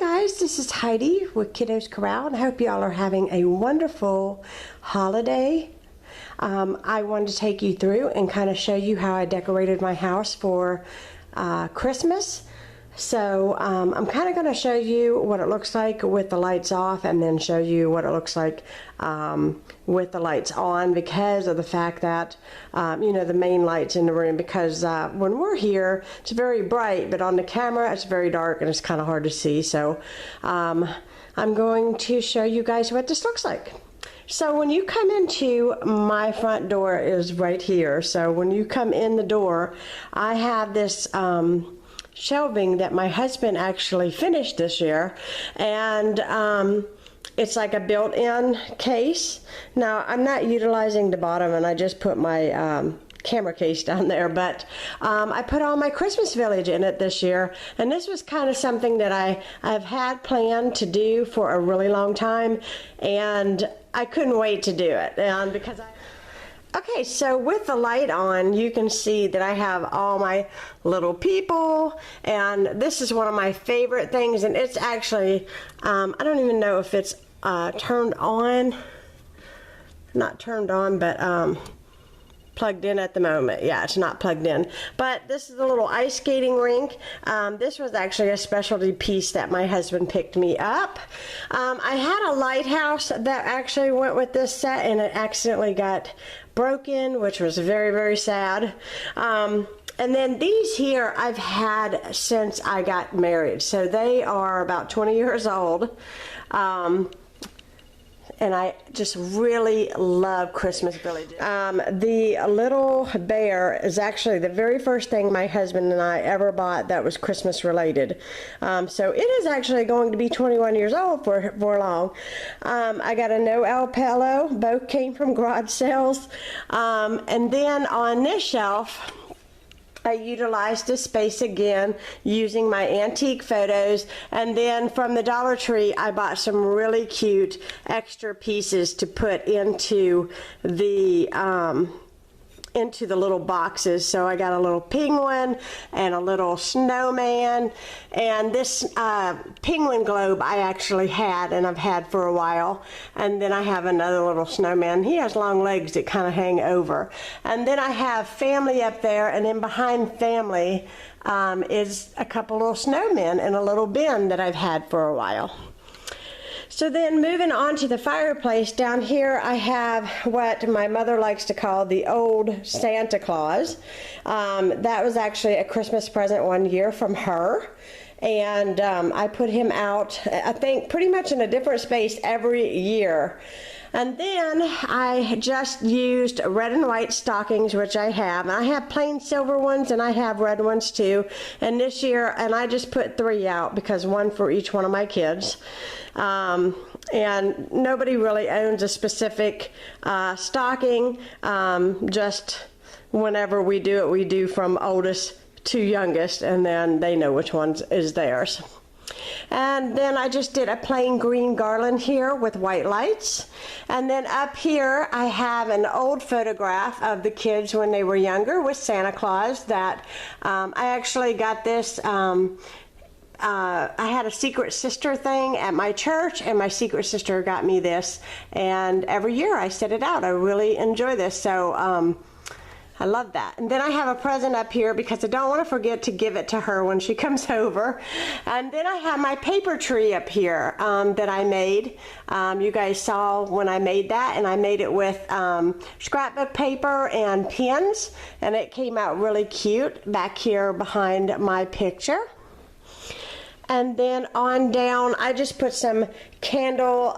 guys, this is Heidi with Kiddos Corral, and I hope y'all are having a wonderful holiday. I wanted to take you through and kind of show you how I decorated my house for Christmas. So I'm kind of going to show you what it looks like with the lights off, and then show you what it looks like with the lights on, because of the fact that you know, the main lights in the room, because when we're here it's very bright, but on the camera it's very dark and it's kind of hard to see. So I'm going to show you guys what this looks like. So when you come into, my front door is right here. So when you come in the door, I have this shelving that my husband actually finished this year, and it's like a built-in case. Now I'm not utilizing the bottom, and I just put my camera case down there, but I put all my Christmas village in it this year, and this was kind of something that I've had planned to do for a really long time, and I couldn't wait to do it. And because okay, so with the light on, you can see that I have all my little people, and this is one of my favorite things, and it's actually, I don't even know if it's turned on, not turned on, but plugged in at the moment. Yeah, it's not plugged in. But this is a little ice skating rink. This was actually a specialty piece that my husband picked me up. I had a lighthouse that actually went with this set, and it accidentally got broken, which was very, very sad. And then these here I've had since I got married. So they are about 20 years old. And I just really love Christmas villages. The little bear is actually the very first thing my husband and I ever bought that was Christmas related. So it is actually going to be 21 years old for long. I got a Noel pillow. Both came from garage sales. And then on this shelf, I utilized this space again using my antique photos, and then from the Dollar Tree I bought some really cute extra pieces to put into the little boxes. So I got a little penguin and a little snowman, and this penguin globe I actually had, and I've had for a while. And then I have another little snowman. He has long legs that kind of hang over. And then I have family up there, and then behind family is a couple little snowmen in a little bin that I've had for a while. So then moving on to the fireplace, down here I have what my mother likes to call the old Santa Claus. That was actually a Christmas present one year from her. And I put him out, I think, pretty much in a different space every year. And then I just used red and white stockings, which I have. And I have plain silver ones, and I have red ones too. And this year, and I just put 3 out, because one for each one of my kids. And nobody really owns a specific stocking. Just whenever we do it, we do from oldest to youngest, and then they know which one is theirs. And then I just did a plain green garland here with white lights. And then up here I have an old photograph of the kids when they were younger with Santa Claus that I actually got this. I had a secret sister thing at my church, and my secret sister got me this, and every year I set it out. I really enjoy this, so I love that. And then I have a present up here because I don't want to forget to give it to her when she comes over. And then I have my paper tree up here that I made. You guys saw when I made that, and I made it with scrapbook paper and pins, and it came out really cute back here behind my picture. And then on down, I just put some candle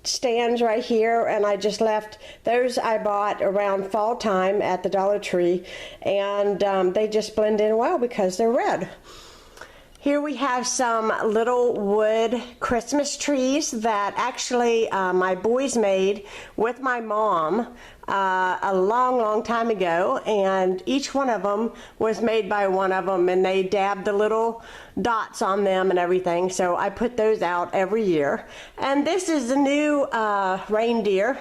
stands right here, and I just left those. I bought around fall time at the Dollar Tree, and they just blend in well because they're red. Here we have some little wood Christmas trees that actually my boys made with my mom a long time ago, and each one of them was made by one of them, and they dabbed the little dots on them and everything. So I put those out every year. And this is the new reindeer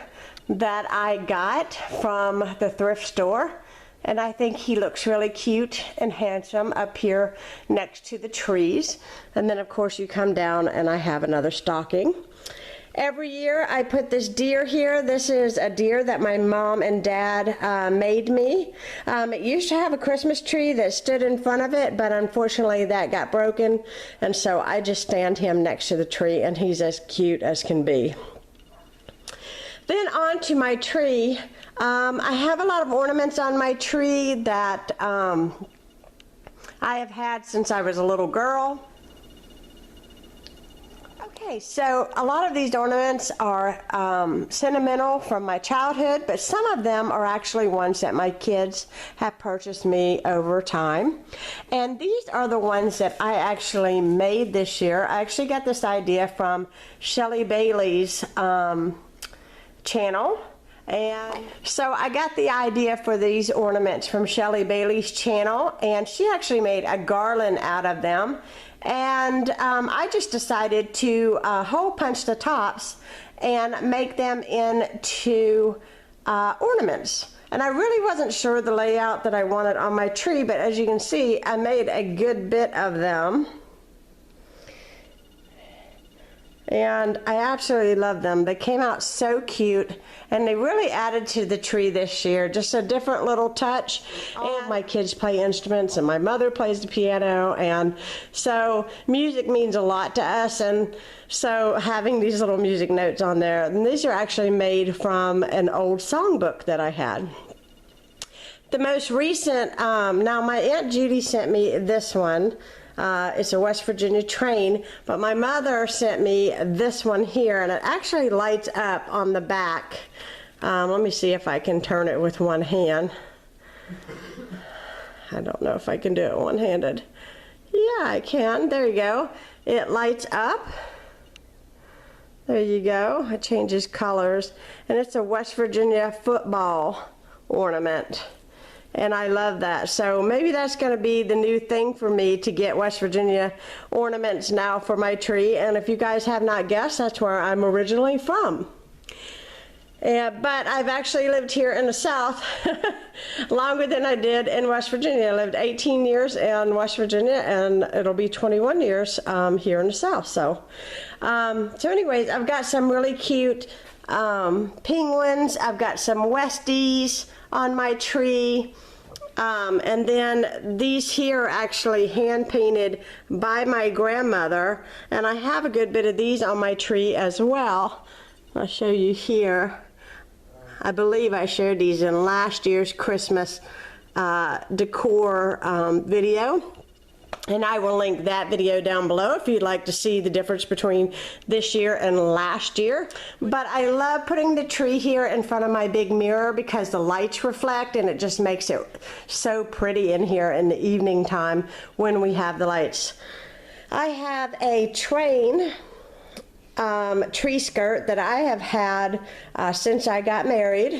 that I got from the thrift store. And I think he looks really cute and handsome up here next to the trees. And then of course you come down and I have another stocking. Every year I put this deer here. This is a deer that my mom and dad made me. It used to have a Christmas tree that stood in front of it, but unfortunately that got broken. And so I just stand him next to the tree and he's as cute as can be. Then on to my tree. I have a lot of ornaments on my tree that I have had since I was a little girl. Okay, so a lot of these ornaments are sentimental from my childhood, but some of them are actually ones that my kids have purchased me over time. And these are the ones that I actually made this year. I actually got this idea from Shelly Bailey's channel. And so I got the idea for these ornaments from Shelly Bailey's channel, and she actually made a garland out of them. And I just decided to hole punch the tops and make them into ornaments. And I really wasn't sure the layout that I wanted on my tree, but as you can see, I made a good bit of them. And I absolutely love them. They came out so cute, and they really added to the tree this year. Just a different little touch. And my kids play instruments, and my mother plays the piano, and so music means a lot to us. And so having these little music notes on there, and these are actually made from an old songbook that I had. The most recent, now my Aunt Judy sent me this one. It's a West Virginia train, but my mother sent me this one here, and it actually lights up on the back. Let me see if I can turn it with one hand. I don't know if I can do it one-handed. Yeah, I can. There you go. It lights up. There you go. It changes colors, and it's a West Virginia football ornament. And I love that. So maybe that's going to be the new thing for me, to get West Virginia ornaments now for my tree. And if you guys have not guessed, that's where I'm originally from. But I've actually lived here in the South longer than I did in West Virginia. I lived 18 years in West Virginia, and it'll be 21 years here in the South. So anyways, I've got some really cute penguins. I've got some Westies on my tree. And then these here are actually hand painted by my grandmother, and I have a good bit of these on my tree as well. I'll show you here. I believe I shared these in last year's Christmas decor video. And I will link that video down below if you'd like to see the difference between this year and last year. But I love putting the tree here in front of my big mirror because the lights reflect, and it just makes it so pretty in here in the evening time when we have the lights. I have a train tree skirt that I have had since I got married.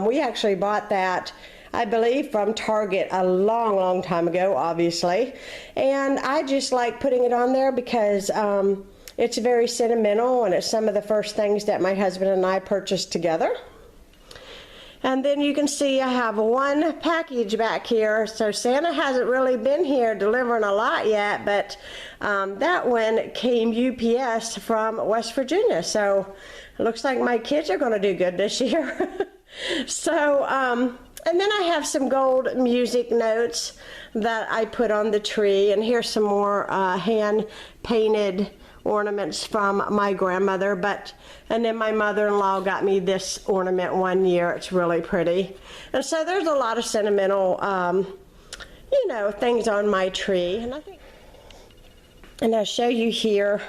We actually bought that, I believe, from Target a long time ago, obviously. And I just like putting it on there because it's very sentimental, and it's some of the first things that my husband and I purchased together. And then you can see I have one package back here. So Santa hasn't really been here delivering a lot yet, but that one came UPS from West Virginia. So it looks like my kids are going to do good this year. So, and then I have some gold music notes that I put on the tree, and here's some more hand painted ornaments from my grandmother. And then my mother-in-law got me this ornament one year. It's really pretty. And so there's a lot of sentimental you know, things on my tree. And I'll show you here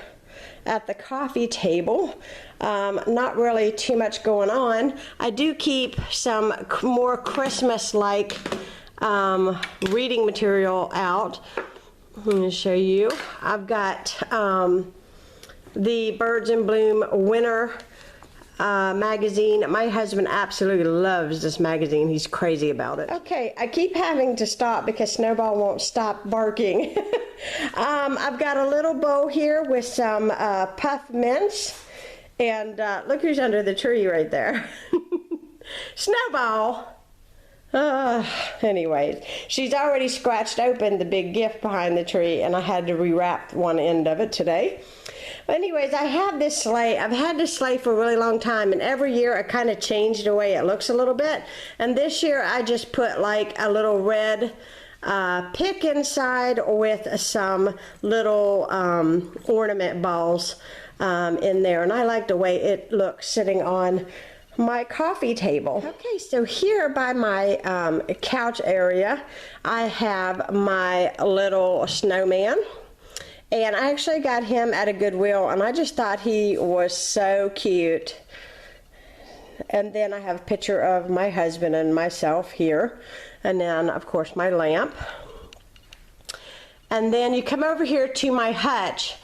at the coffee table. Not really too much going on. I do keep some more Christmas-like reading material out. I'm going to show you. I've got the Birds in Bloom Winter magazine. My husband absolutely loves this magazine. He's crazy about it. Okay, I keep having to stop because Snowball won't stop barking. I've got a little bow here with some puff mints. And look who's under the tree right there. Snowball. Anyways, she's already scratched open the big gift behind the tree, and I had to rewrap one end of it today. Anyways, I have this sleigh. I've had this sleigh for a really long time, and every year I kind of change the way it looks a little bit. And this year I just put like a little red pick inside with some little ornament balls in there. And I like the way it looks sitting on my coffee table. Okay, so here by my couch area, I have my little snowman. And I actually got him at a Goodwill, and I just thought he was so cute. And then I have a picture of my husband and myself here. And then, of course, my lamp. And then you come over here to my hutch.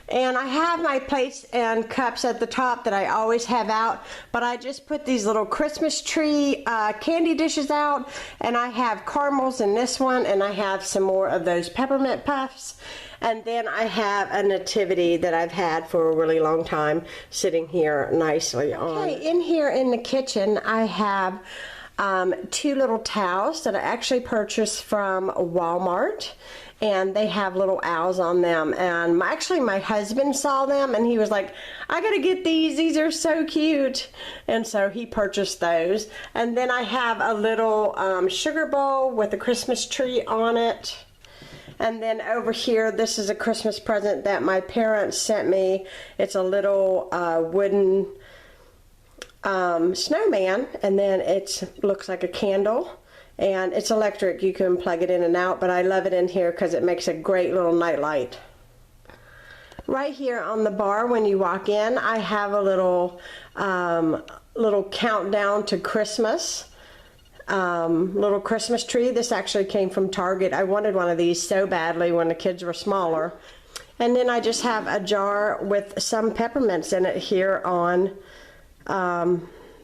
And I have my plates and cups at the top that I always have out, but I just put these little Christmas tree candy dishes out, and I have caramels in this one, and I have some more of those peppermint puffs, and then I have a nativity that I've had for a really long time sitting here nicely on. Okay, in here in the kitchen I have two little towels that I actually purchased from Walmart. And they have little owls on them, and actually my husband saw them and he was like, I gotta get these are so cute, and so he purchased those. And then I have a little sugar bowl with a Christmas tree on it. And then over here, this is a Christmas present that my parents sent me. It's a little wooden snowman, and then it looks like a candle. And it's electric, you can plug it in and out, but I love it in here because it makes a great little night light. Right here on the bar when you walk in, I have a little countdown to Christmas, little Christmas tree. This actually came from Target. I wanted one of these so badly when the kids were smaller. And then I just have a jar with some peppermints in it here on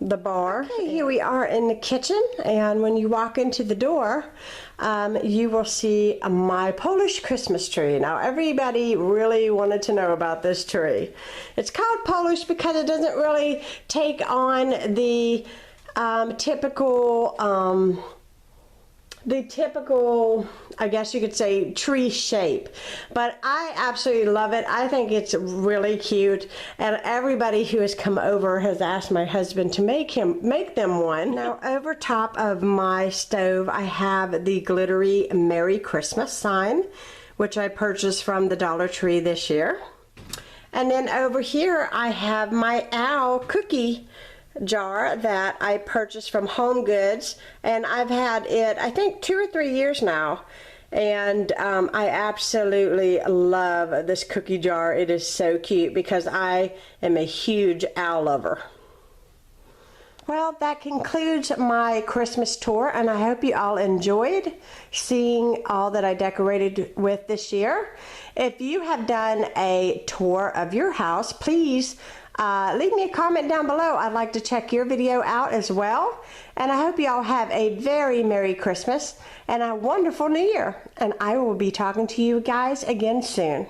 the bar. Okay, here we are in the kitchen, and when you walk into the door, you will see my Polish Christmas tree. Now, everybody really wanted to know about this tree. It's called Polish because it doesn't really take on the typical, I guess you could say, tree shape, but I absolutely love it. I think it's really cute, and everybody who has come over has asked my husband to make them one. Now, over top of my stove, I have the glittery Merry Christmas sign, which I purchased from the Dollar Tree this year. And then over here, I have my owl cookie jar that I purchased from Home Goods, and I've had it I think 2 or 3 years now, and I absolutely love this cookie jar. It is so cute because I am a huge owl lover. Well, that concludes my Christmas tour, and I hope you all enjoyed seeing all that I decorated with this year. If you have done a tour of your house, please leave me a comment down below. I'd like to check your video out as well. And I hope you all have a very Merry Christmas and a wonderful New Year. And I will be talking to you guys again soon.